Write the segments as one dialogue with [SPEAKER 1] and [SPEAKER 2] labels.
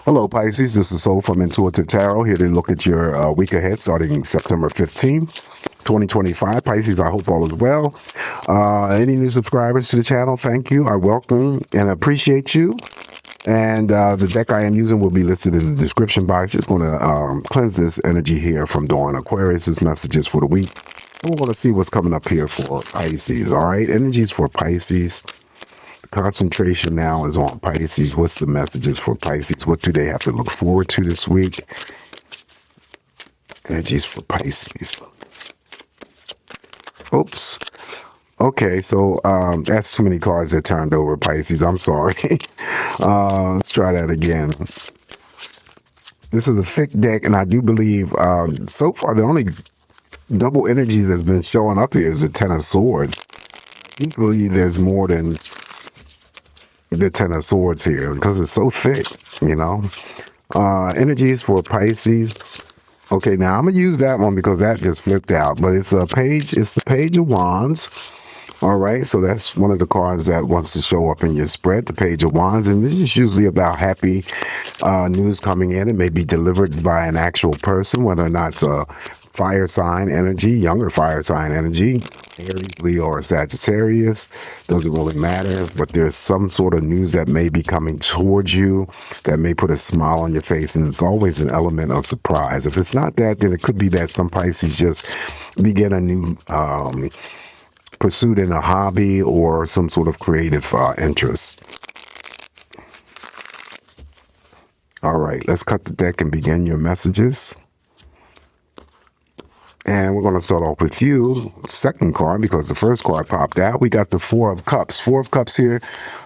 [SPEAKER 1] Hello, Pisces. This is Soul from Intuitive Tarot, here to look at your week ahead starting September 15th, 2025. Pisces, I hope all is well. Any new subscribers to the channel, thank you. I welcome and appreciate you. And the deck I am using will be listed in the description box. Just going to cleanse this energy here from Dawn. Aquarius's messages for the week. And we're going to see what's coming up here for Pisces. All right, energies for Pisces. Concentration now is on Pisces. What's the messages for Pisces? What do they have to look forward to this week? Energies for Pisces. Oops. Okay, so that's too many cards that turned over, Pisces. I'm sorry. Let's try that again. This is a thick deck, and I do believe so far the only double energies that's been showing up here is the Ten of Swords. I do believe there's more than the Ten of Swords here because it's so thick, you know. Energies for Pisces. Okay, now I'm gonna use that one because that just flipped out, but it's a page. It's the Page of Wands. All right, so that's one of the cards that wants to show up in your spread, the Page of Wands, and this is usually about happy news coming in. It may be delivered by an actual person, whether or not it's a fire sign energy, younger fire sign energy, Aries, Leo, or Sagittarius, doesn't really matter, but there's some sort of news that may be coming towards you that may put a smile on your face, and it's always an element of surprise. If it's not that, then it could be that some Pisces just begin a new pursuit in a hobby or some sort of creative interest. All right, let's cut the deck and begin your messages. And we're going to start off with you, second card, because the first card popped out. We got the Four of Cups. Four of Cups here,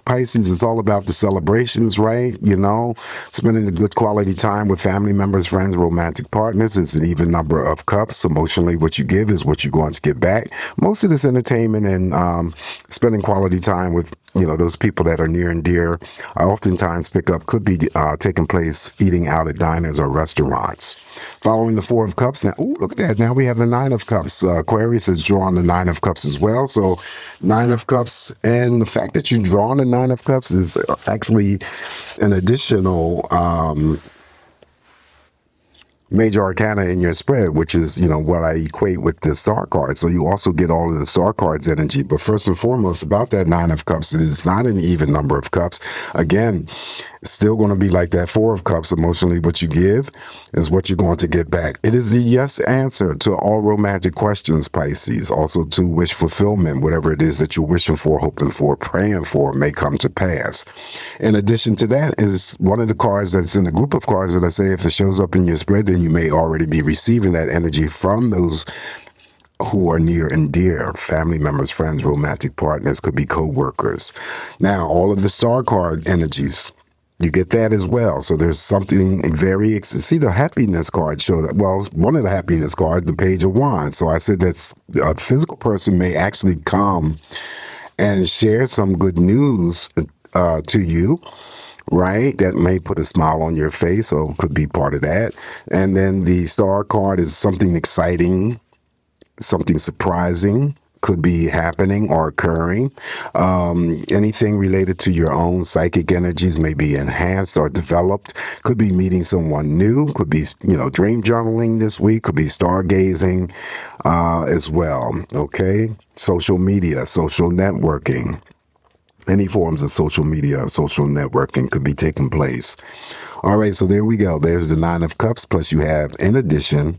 [SPEAKER 1] Pisces, is all about the celebrations, right? You know, spending a good quality time with family members, friends, romantic partners. It's an even number of cups. Emotionally, what you give is what you're going to get back. Most of this entertainment and spending quality time with, you know, those people that are near and dear, I oftentimes pick up, could be taking place eating out at diners or restaurants. Following the Four of Cups, now, ooh, look at that. Now we have the Nine of Cups. Aquarius has drawn the Nine of Cups as well. So Nine of Cups, and the fact that you draw the Nine of Cups is actually an additional major arcana in your spread, which is, you know, what I equate with the star card. So you also get all of the star cards energy. But first and foremost, about that Nine of Cups, it is not an even number of cups. Again, it's still going to be like that Four of Cups. Emotionally, what you give is what you're going to get back. It is the yes answer to all romantic questions, Pisces. Also to wish fulfillment, whatever it is that you're wishing for, hoping for, praying for, may come to pass. In addition to that is one of the cards that's in the group of cards that I say if it shows up in your spread, then you may already be receiving that energy from those who are near and dear, family members, friends, romantic partners, could be co-workers. Now, all of the star card energies, you get that as well. So there's something very, see, the happiness card showed up. Well, one of the happiness cards, the Page of Wands. So I said that a physical person may actually come and share some good news to you, right? That may put a smile on your face, so could be part of that. And then the star card is something exciting, something surprising, could be happening or occurring. Anything related to your own psychic energies may be enhanced or developed. Could be meeting someone new. Could be, you know, dream journaling this week. Could be stargazing as well. Okay. Social media, social networking. Any forms of social media or social networking could be taking place. All right, so there we go. There's the Nine of Cups, plus you have, in addition,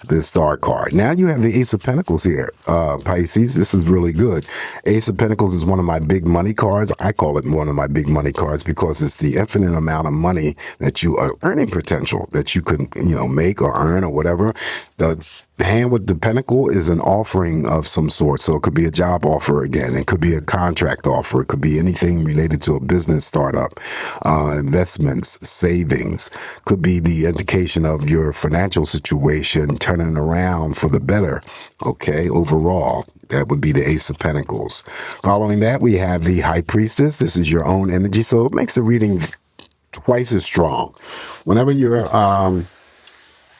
[SPEAKER 1] the star card. Now you have the Ace of Pentacles here, Pisces. This is really good. Ace of Pentacles is one of my big money cards. I call it one of my big money cards because it's the infinite amount of money that you are earning potential that you can, you know, make or earn or whatever. The hand with the pentacle is an offering of some sort. So it could be a job offer again. It could be a contract offer. It could be anything related to a business startup, investments, savings. Could be the indication of your financial situation turning around for the better. Okay, overall. That would be the Ace of Pentacles. Following that, we have the High Priestess. This is your own energy. So it makes the reading twice as strong. Whenever you're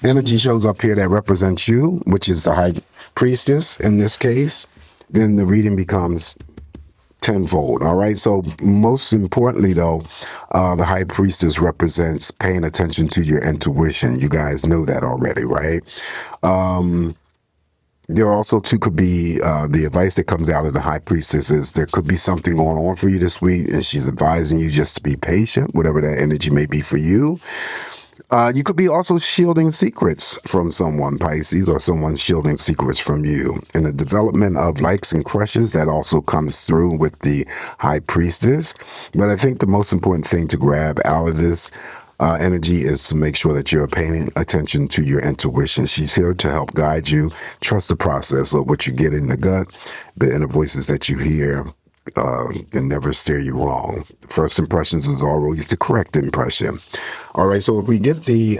[SPEAKER 1] energy shows up here that represents you, which is the High Priestess in this case, then the reading becomes tenfold. All right. So most importantly, though, the high priestess represents paying attention to your intuition. You guys know that already, right? There also too could be the advice that comes out of the high priestess is there could be something going on for you this week, and she's advising you just to be patient, whatever that energy may be for you. You could be also shielding secrets from someone, Pisces, or someone's shielding secrets from you. In the development of likes and crushes, that also comes through with the high priestess. But I think the most important thing to grab out of this energy is to make sure that you're paying attention to your intuition. She's here to help guide you. Trust the process of what you get in the gut, the inner voices that you hear. Can never steer you wrong. First impressions is always the correct impression. All right, so if we get the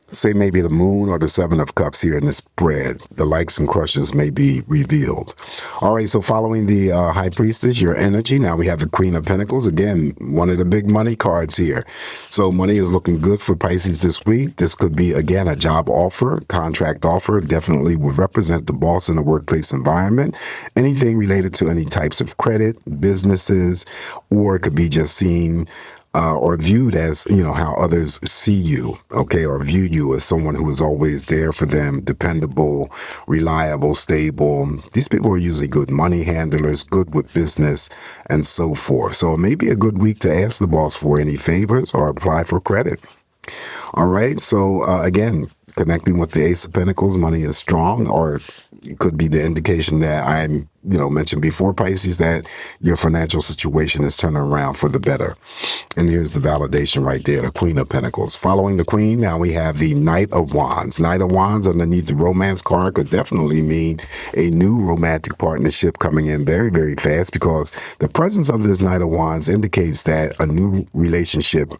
[SPEAKER 1] say maybe the moon or the seven of cups here in the spread, the likes and crushes may be revealed. All right, so following the high priestess, your energy, now we have the queen of pentacles. Again, one of the big money cards here. So money is looking good for Pisces this week. This could be, again, a job offer, contract offer, definitely would represent the boss in the workplace environment. Anything related to any types of credit, businesses, or it could be just seen or viewed as, how others see you, okay, or view you as someone who is always there for them, dependable, reliable, stable. These people are usually good money handlers, good with business, and so forth. So it may be a good week to ask the boss for any favors or apply for credit. All right, so again, connecting with the Ace of Pentacles, money is strong, or it could be the indication that I'm, mentioned before, Pisces, that your financial situation is turning around for the better. And here's the validation right there, the Queen of Pentacles. Following the Queen, now we have the Knight of Wands. Knight of Wands underneath the romance card could definitely mean a new romantic partnership coming in very, very fast, because the presence of this Knight of Wands indicates that a new relationship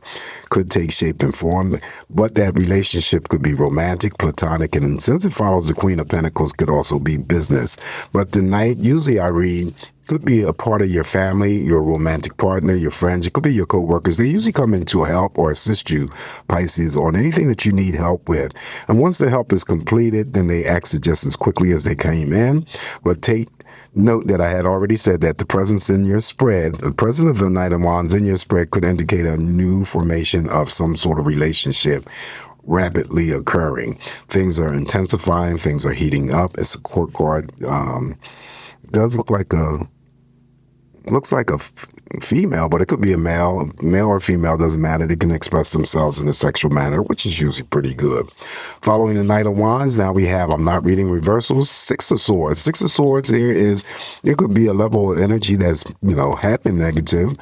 [SPEAKER 1] could take shape and form, but that relationship could be romantic, platonic, and since it follows the Queen of Pentacles, could also be business. But the Knight, usually I read, could be a part of your family, your romantic partner, your friends. It could be your co-workers. They usually come in to help or assist you, Pisces, on anything that you need help with. And once the help is completed, then they exit just as quickly as they came in. But take note that I had already said that the presence in your spread, the presence of the Knight of Wands in your spread could indicate a new formation of some sort of relationship rapidly occurring. Things are intensifying. Things are heating up. It's a court card. Does look like a female, but it could be a male or female, doesn't matter. They can express themselves in a sexual manner, which is usually pretty good. Following the Knight of Wands, now we have, I'm not reading reversals, Six of Swords. Six of Swords here is, it could be a level of energy that's, had been negative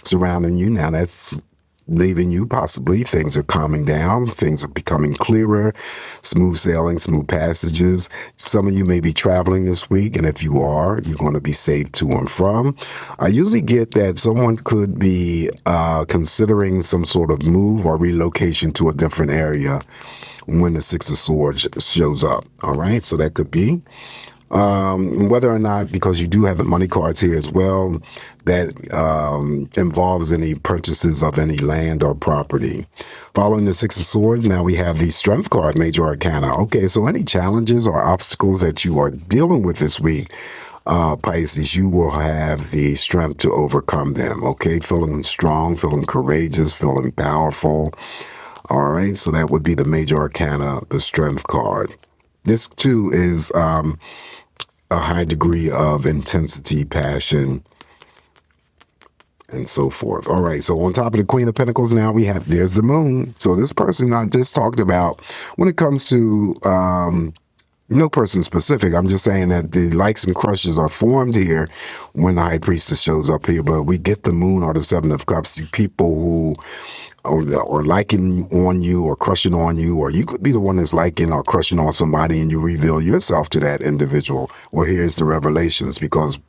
[SPEAKER 1] surrounding you. Now that's leaving you possibly. Things are calming down. Things are becoming clearer. Smooth sailing, smooth passages. Some of you may be traveling this week, and if you are, you're going to be safe to and from. I usually get that someone could be considering some sort of move or relocation to a different area when the Six of Swords shows up. All right, so that could be. Whether or not, because you do have the money cards here as well, that involves any purchases of any land or property. Following the Six of Swords, now we have the Strength card, Major Arcana. Okay, so any challenges or obstacles that you are dealing with this week, Pisces, you will have the strength to overcome them. Okay, feeling strong, feeling courageous, feeling powerful. All right, so that would be the Major Arcana, the Strength card. This too is a high degree of intensity, passion, and so forth. All right, so on top of the Queen of Pentacles, now we have, there's the Moon. So this person I just talked about, when it comes to no person specific, I'm just saying that the likes and crushes are formed here when the High Priestess shows up here, but we get the Moon or the Seven of Cups, the people who or liking on you or crushing on you, or you could be the one that's liking or crushing on somebody and you reveal yourself to that individual. Well, here's the revelations, because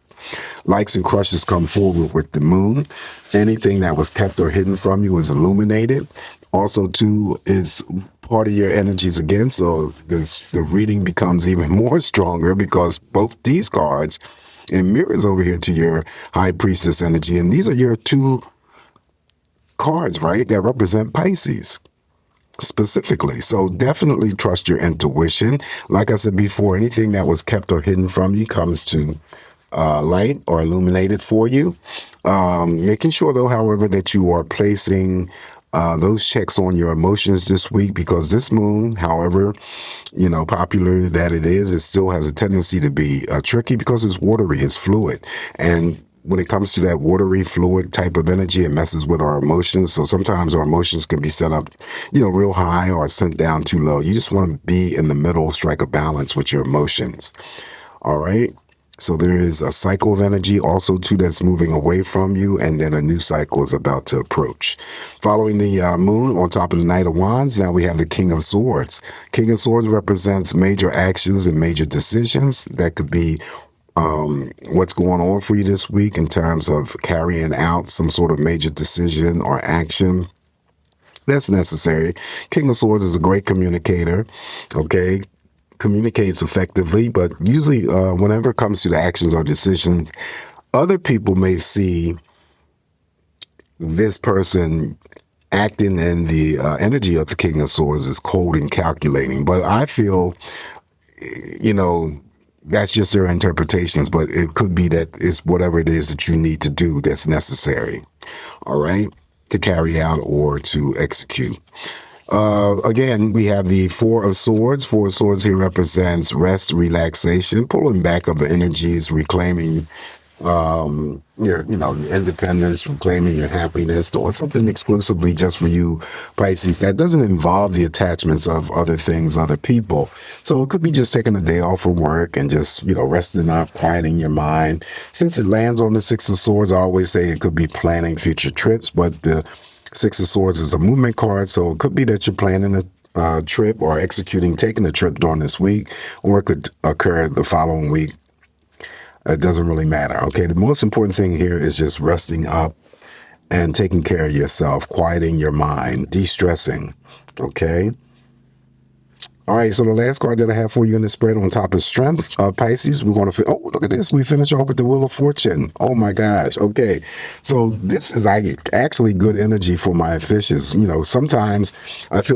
[SPEAKER 1] likes and crushes come forward with the Moon. Anything that was kept or hidden from you is illuminated. Also, too, is part of your energies again, so the reading becomes even more stronger, because both these cards, it mirrors over here to your High Priestess energy, and these are your two cards, right, that represent Pisces specifically. So definitely trust your intuition. Like I said before, anything that was kept or hidden from you comes to light or illuminated for you. Making sure, though, however, that you are placing those checks on your emotions this week, because this moon, however, popular that it is, it still has a tendency to be tricky because it's watery, it's fluid. And when it comes to that watery, fluid type of energy, it messes with our emotions. So sometimes our emotions can be sent up, real high or sent down too low. You just want to be in the middle, strike a balance with your emotions. All right. So there is a cycle of energy also too that's moving away from you, and then a new cycle is about to approach. Following the moon on top of the Knight of Wands, now we have the King of Swords. King of Swords represents major actions and major decisions. That could be what's going on for you this week in terms of carrying out some sort of major decision or action that's necessary. King of Swords is a great communicator, okay? Communicates effectively, but usually whenever it comes to the actions or decisions, other people may see this person acting in the energy of the King of Swords as cold and calculating. But I feel, that's just their interpretations, but it could be that it's whatever it is that you need to do that's necessary, all right, to carry out or to execute. Again, we have the Four of Swords. Four of Swords here represents rest, relaxation, pulling back of the energies, reclaiming your independence, reclaiming your happiness, doing something exclusively just for you, Pisces. That doesn't involve the attachments of other things, other people. So it could be just taking a day off from work and just, resting up, quieting your mind. Since it lands on the Six of Swords, I always say it could be planning future trips, but the Six of Swords is a movement card, so it could be that you're planning a trip or taking a trip during this week, or it could occur the following week. It doesn't really matter, okay? The most important thing here is just resting up and taking care of yourself, quieting your mind, de-stressing, okay? All right, so the last card that I have for you in the spread on top of Strength, Pisces, we're going to, look at this. We finish off with the Wheel of Fortune. Oh my gosh. Okay. So this is actually good energy for my fishes. Sometimes I feel